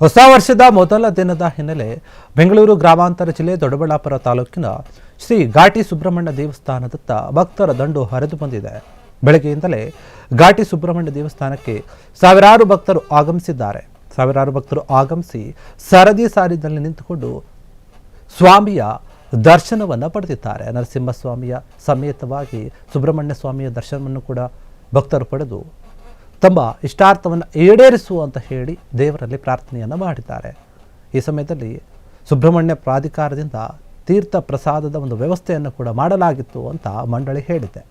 ಹೊಸ ವರ್ಷದ ಮೊದಲ ದಿನದ ಹಿನ್ನೆಲೆ ಬೆಂಗಳೂರು ಗ್ರಾಮಾಂತರ ಜಿಲ್ಲೆ ದೊಡ್ಡಬಳ್ಳಾಪುರ ತಾಲೂಕಿನ ಶ್ರೀ ಘಾಟಿ ಸುಬ್ರಹ್ಮಣ್ಯ ದೇವಸ್ಥಾನದತ್ತ ಭಕ್ತರ ದಂಡು ಹರಿದು ಬಂದಿದೆ. ಬೆಳಗ್ಗೆಯಿಂದಲೇ ಘಾಟಿ ಸುಬ್ರಹ್ಮಣ್ಯ ದೇವಸ್ಥಾನಕ್ಕೆ ಸಾವಿರಾರು ಭಕ್ತರು ಆಗಮಿಸಿ ಸರದಿ ಸಾಲಿನಲ್ಲಿ ನಿಂತುಕೊಂಡು ಸ್ವಾಮಿಯ ದರ್ಶನವನ್ನು ಪಡೆದಿದ್ದಾರೆ. ನರಸಿಂಹಸ್ವಾಮಿಯ ಸಮೇತವಾಗಿ ಸುಬ್ರಹ್ಮಣ್ಯ ಸ್ವಾಮಿಯ ದರ್ಶನವನ್ನು ಕೂಡ ಭಕ್ತರು ಪಡೆದು ತಮ್ಮ ಇಷ್ಟಾರ್ಥವನ್ನು ಈಡೇರಿಸು ಅಂತ ಹೇಳಿ ದೇವರಲ್ಲಿ ಪ್ರಾರ್ಥನೆಯನ್ನು ಮಾಡಿದ್ದಾರೆ. ಈ ಸಮಯದಲ್ಲಿ ಸುಬ್ರಹ್ಮಣ್ಯ ಪ್ರಾಧಿಕಾರದಿಂದ ತೀರ್ಥ ಪ್ರಸಾದದ ಒಂದು ವ್ಯವಸ್ಥೆಯನ್ನು ಕೂಡ ಮಾಡಲಾಗಿತ್ತು ಅಂತ ಮಂಡಳಿ ಹೇಳಿದೆ.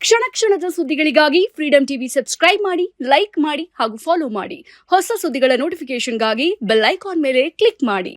ಕ್ಷಣ ಕ್ಷಣದ ಸುದ್ದಿಗಳಿಗಾಗಿ ಫ್ರೀಡಂ ಟಿವಿ ಸಬ್ಸ್ಕ್ರೈಬ್ ಮಾಡಿ, ಲೈಕ್ ಮಾಡಿ ಹಾಗೂ ಫಾಲೋ ಮಾಡಿ. ಹೊಸ ಸುದ್ದಿಗಳ ನೋಟಿಫಿಕೇಶನ್ಗಾಗಿ ಬೆಲ್ ಐಕಾನ್ ಮೇಲೆ ಕ್ಲಿಕ್ ಮಾಡಿ.